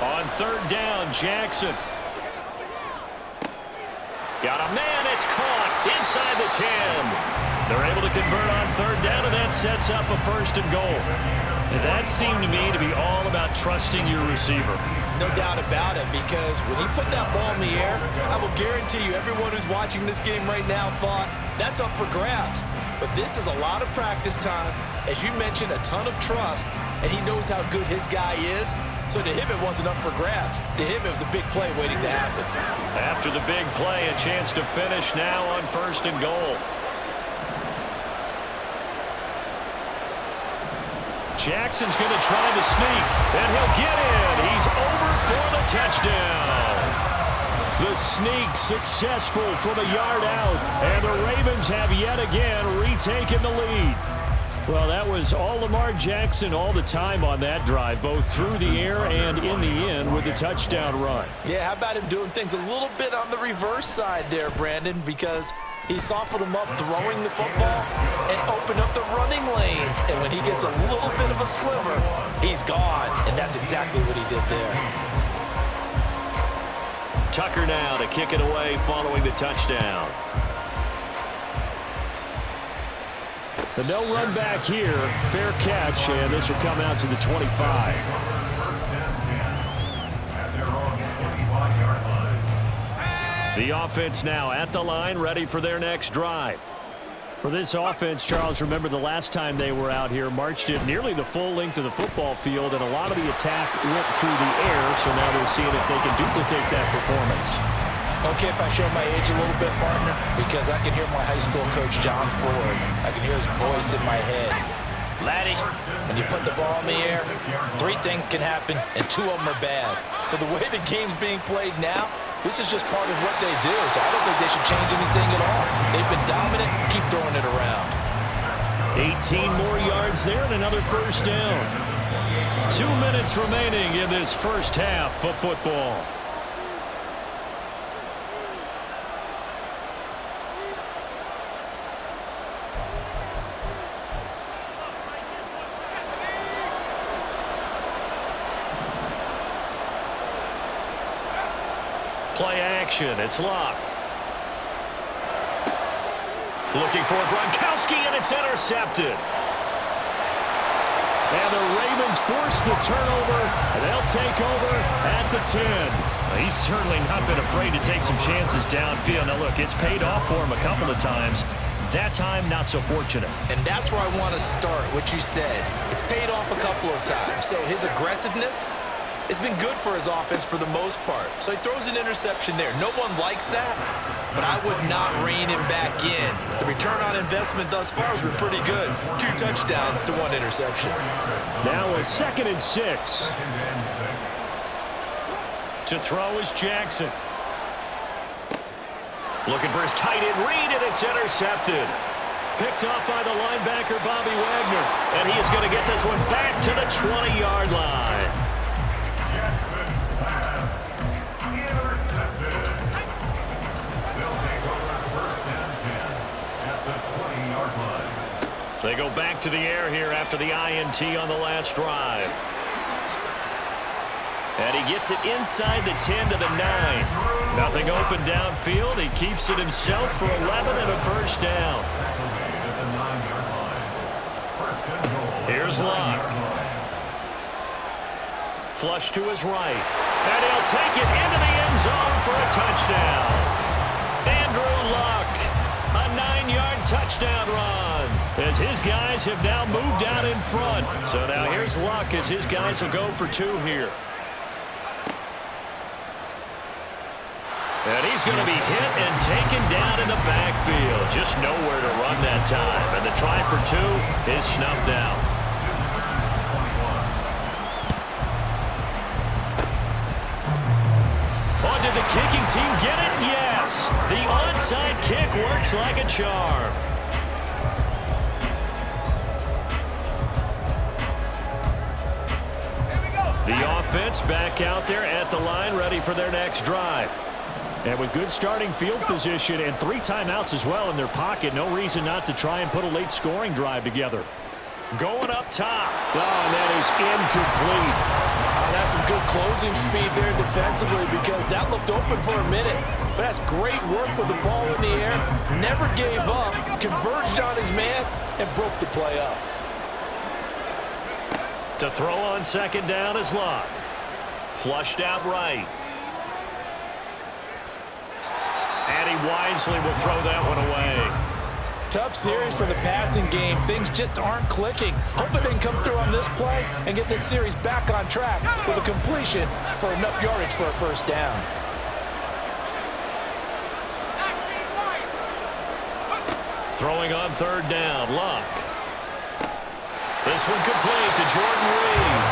On third down, Jackson. Got a man, it's caught inside the 10. They're able to convert on third down, and that sets up a first and goal. And that seemed to me to be all about trusting your receiver. No doubt about it, because when he put that ball in the air, I will guarantee you everyone who's watching this game right now thought that's up for grabs. But this is a lot of practice time. As you mentioned, a ton of trust, and he knows how good his guy is. So to him, it wasn't up for grabs. To him, it was a big play waiting to happen. After the big play, a chance to finish now on first and goal. Jackson's going to try the sneak, and he'll get in. He's over for the touchdown. The sneak successful from a yard out, and the Ravens have yet again retaken the lead. Well, that was all Lamar Jackson all the time on that drive, both through the air and in the end with a touchdown run. Yeah, how about him doing things a little bit on the reverse side there, Brandon, because he softened him up throwing the football and opened up the running lanes. And when he gets a little bit of a sliver, he's gone. And that's exactly what he did there. Tucker now to kick it away following the touchdown. The no run back here, fair catch, and this will come out to the 25. The offense now at the line, ready for their next drive. For this offense, Charles, remember the last time they were out here, marched it nearly the full length of the football field, and a lot of the attack went through the air, so now they're seeing if they can duplicate that performance. Okay, if I show my age a little bit, partner, because I can hear my high school coach, John Ford. I can hear his voice in my head. Laddie, when you put the ball in the air, 3 things can happen, and 2 of them are bad. But the way the game's being played now, this is just part of what they do, so I don't think they should change anything at all. They've been dominant. Keep throwing it around. 18 more yards there and another first down. 2 minutes remaining in this first half of football. Play action. It's Locke. Looking for Gronkowski, and it's intercepted. And the Ravens force the turnover, and they'll take over at the 10. Well, he's certainly not been afraid to take some chances downfield. Now, look, it's paid off for him a couple of times. That time, not so fortunate. And that's where I want to start, what you said. It's paid off a couple of times. So his aggressiveness has been good for his offense for the most part. So he throws an interception there. No one likes that, but I would not rein him back in. The return on investment thus far has been pretty good. 2 touchdowns to 1 interception. Now a 2nd and 6. To throw is Jackson. Looking for his tight end read, and it's intercepted. Picked up by the linebacker, Bobby Wagner. And he is going to get this one back to the 20-yard line. They go back to the air here after the INT on the last drive. And he gets it inside the 10 to the 9. Nothing open downfield. He keeps it himself for 11 and a first down. Here's Locke. Flush to his right. And he'll take it into the end zone for a touchdown. Andrew Luck, a 9-yard touchdown run, as his guys have now moved out in front. So now here's Luck as his guys will go for 2 here. And he's going to be hit and taken down in the backfield. Just nowhere to run that time. And the try for 2 is snuffed out. Oh, did the kicking team get it? Yes. The onside kick works like a charm. The offense back out there at the line, ready for their next drive. And with good starting field position and 3 timeouts as well in their pocket, no reason not to try and put a late scoring drive together. Going up top. Oh, and that is incomplete. that's some good closing speed there defensively because that looked open for a minute. But that's great work with the ball in the air. Never gave up, converged on his man, and broke the play up. To throw on second down is Locke. Flushed out right. And he wisely will throw that one away. Tough series for the passing game. Things just aren't clicking. Hoping they can come through on this play and get this series back on track with a completion for enough yardage for a first down. Throwing on third down, Locke. This one complete to Jordan Reed.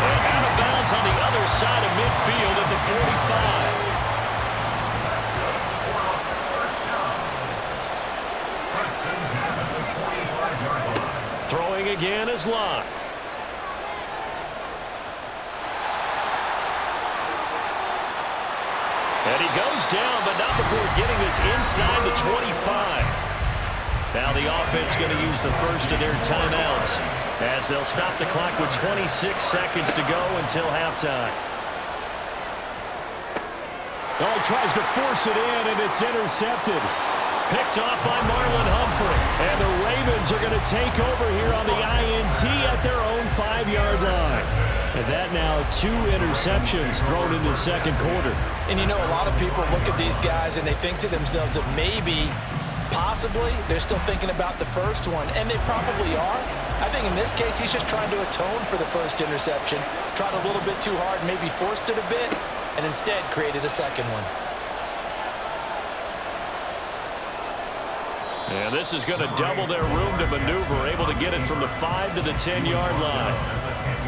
And out of bounds on the other side of midfield at the 45. Throwing again is Locke. And he goes down, but not before getting this inside the 25. Now the offense going to use the first of their timeouts as they'll stop the clock with 26 seconds to go until halftime. Oh, he tries to force it in, and it's intercepted. Picked off by Marlon Humphrey. And the Ravens are going to take over here on the INT at their own 5-yard line. And that now 2 interceptions thrown in the second quarter. And you know, a lot of people look at these guys and they think to themselves that maybe, possibly, they're still thinking about the first one. And they probably are. I think in this case, he's just trying to atone for the first interception. Tried a little bit too hard, maybe forced it a bit, and instead created a second one. And this is going to double their room to maneuver, able to get it from the 5 to the 10-yard line.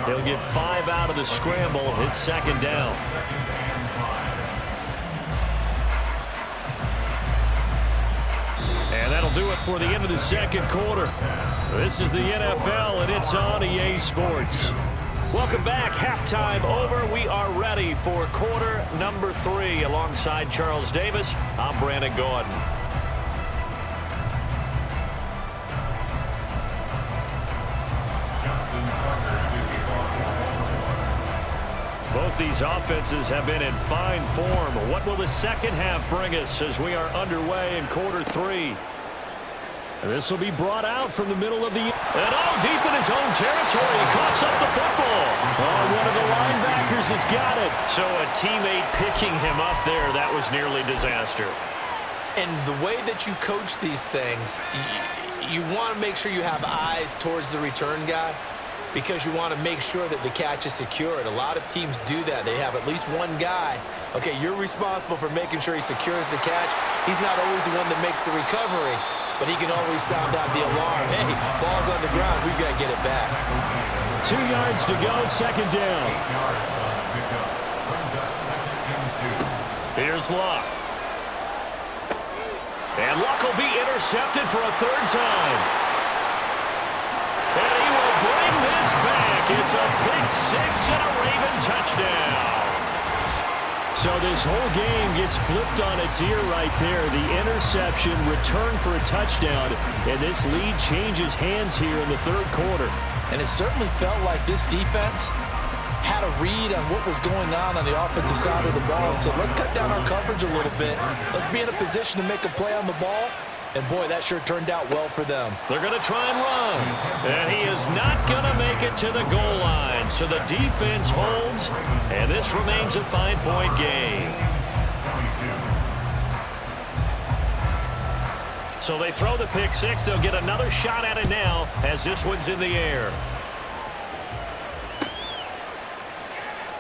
He'll get 5 out of the scramble. It's second down. And that'll do it for the end of the second quarter. This is the NFL, and it's on EA Sports. Welcome back. Halftime over. We are ready for quarter number 3. Alongside Charles Davis, I'm Brandon Gordon. Both these offenses have been in fine form. What will the second half bring us as we are underway in quarter 3? And this will be brought out from the middle of the... And all deep in his own territory. He coughs up the football. Oh, one of the linebackers has got it. So a teammate picking him up there, that was nearly disaster. And the way that you coach these things, you want to make sure you have eyes towards the return guy, because you want to make sure that the catch is secured. A lot of teams do that. They have at least one guy. Okay, you're responsible for making sure he secures the catch. He's not always the one that makes the recovery, but he can always sound out the alarm. Hey, ball's on the ground. We've got to get it back. 2 yards to go, second down. Here's Locke. And Locke will be intercepted for a third time. And he will bring this back. It's a pick 6 and a Raven touchdown. So this whole game gets flipped on its ear right there. The interception, return for a touchdown, and this lead changes hands here in the third quarter. And it certainly felt like this defense had a read on what was going on the offensive side of the ball and said, let's cut down our coverage a little bit. Let's be in a position to make a play on the ball. And, boy, that sure turned out well for them. They're going to try and run. And he is not going to make it to the goal line. So the defense holds, and this remains a 5-point game. So they throw the pick 6. They'll get another shot at it now as this one's in the air.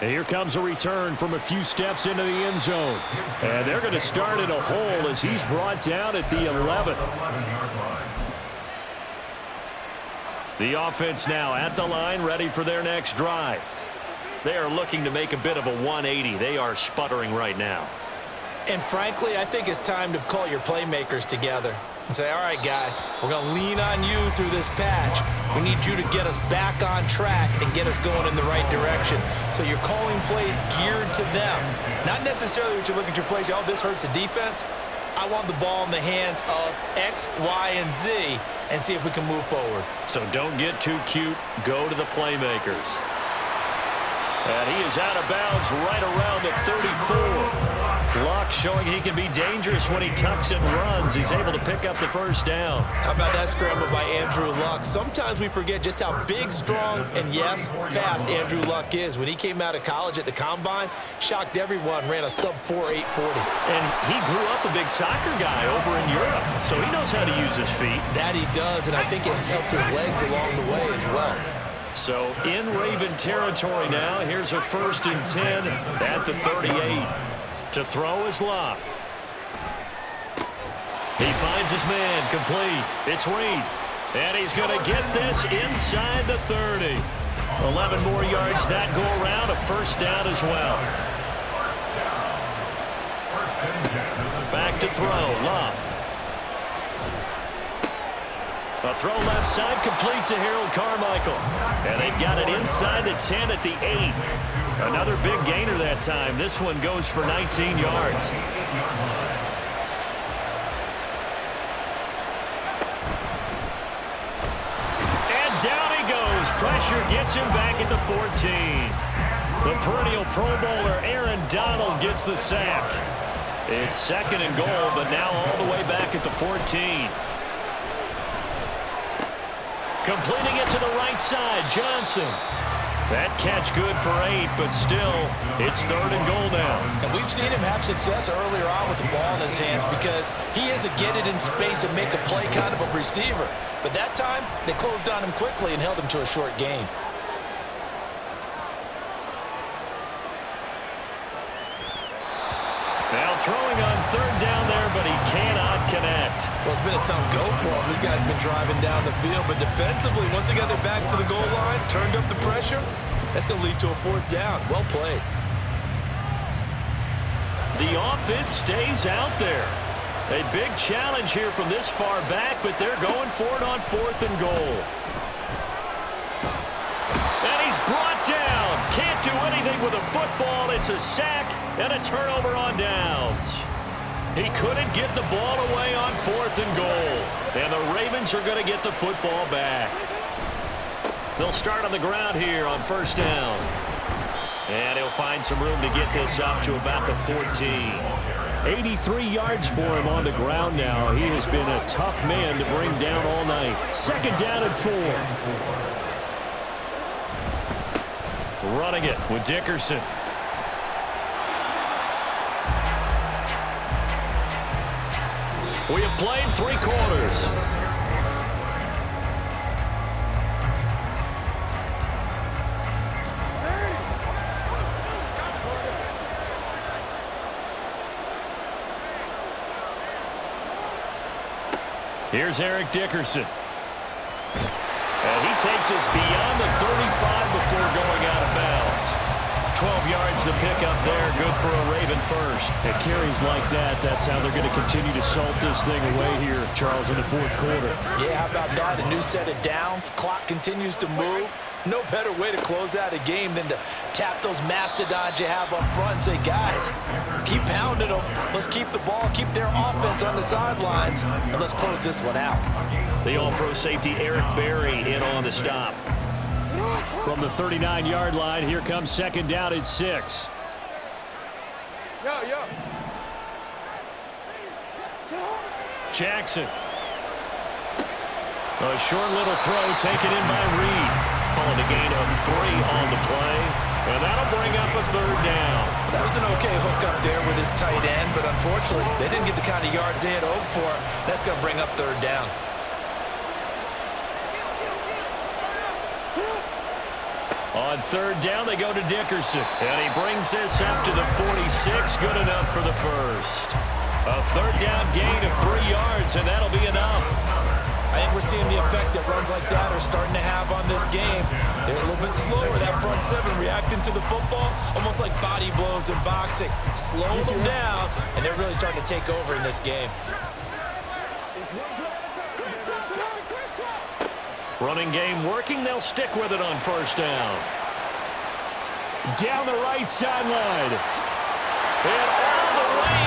And here comes a return from a few steps into the end zone. And they're going to start in a hole as he's brought down at the 11. The offense now at the line, ready for their next drive. They are looking to make a bit of a 180. They are sputtering right now. And frankly, I think it's time to call your playmakers together and say, all right, guys, we're going to lean on you through this patch. We need you to get us back on track and get us going in the right direction. So you're calling plays geared to them. Not necessarily when you look at your plays, oh, this hurts the defense. I want the ball in the hands of X, Y, and Z and see if we can move forward. So don't get too cute. Go to the playmakers. And he is out of bounds right around the 34. Luck showing he can be dangerous when he tucks and runs. He's able to pick up the first down. How about that scramble by Andrew Luck? Sometimes we forget just how big, strong, and yes, fast Andrew Luck is. When he came out of college at the Combine, shocked everyone, ran a sub-4.840. And he grew up a big soccer guy over in Europe, so he knows how to use his feet. That he does, and I think it's helped his legs along the way as well. So in Raven territory now, here's a 1st and 10 at the 38. To throw is Luck. He finds his man, complete. It's Reed. And he's going to get this inside the 30. 11 more yards that go around, a first down as well. Back to throw, Luck. A throw left side, complete to Harold Carmichael. And they've got it inside the 10 at the 8. Another big gainer that time. This one goes for 19 yards. And down he goes. Pressure gets him back at the 14. The perennial Pro Bowler Aaron Donald gets the sack. It's 2nd and goal, but now all the way back at the 14. Completing it to the right side, Johnson. That catch good for 8, but still, it's 3rd and goal now. And we've seen him have success earlier on with the ball in his hands because he is a get it in space and make a play kind of a receiver. But that time, they closed on him quickly and held him to a short gain. Now throwing on 3rd down there, but he cannot connect. Well, it's been a tough go for him. This guy's been driving down the field, but defensively, once they got their backs to the goal line, turned up the pressure, that's going to lead to a 4th down. Well played. The offense stays out there. A big challenge here from this far back, but they're going for it on 4th and goal. And he's brought down. Can't do anything with a football. It's a sack and a turnover on downs. He couldn't get the ball away on 4th and goal. And the Ravens are going to get the football back. They'll start on the ground here on 1st down. And he'll find some room to get this up to about the 14. 83 yards for him on the ground now. He has been a tough man to bring down all night. 2nd down and 4. Running it with Dickerson. We have played 3 quarters. Here's Eric Dickerson. And he takes us beyond the 35 before going out of bounds. 12 yards to pick up there. Good for a Raven first. At carries like that, that's how they're going to continue to salt this thing away here, Charles, in the 4th quarter. Yeah, how about that? A new set of downs. Clock continues to move. No better way to close out a game than to tap those mastodons you have up front and say, guys, keep pounding them. Let's keep the ball, keep their offense on the sidelines, and let's close this one out. The all-pro safety Eric Berry in on the stop. From the 39-yard line, here comes 2nd down and 6. Jackson. A short little throw taken in by Reed. Calling a gain of 3 on the play. And that'll bring up a 3rd down. That was an okay hook up there with his tight end, but unfortunately, they didn't get the kind of yards they had hoped for. That's going to bring up 3rd down. On 3rd down, they go to Dickerson. And he brings this up to the 46. Good enough for the first. A 3rd down gain of 3 yards, and that'll be enough. I think we're seeing the effect that runs like that are starting to have on this game. They're a little bit slower, that front 7, reacting to the football, almost like body blows in boxing. Slowing them down, and they're really starting to take over in this game. Running game working. They'll stick with it on 1st down. Down the right sideline. And all the way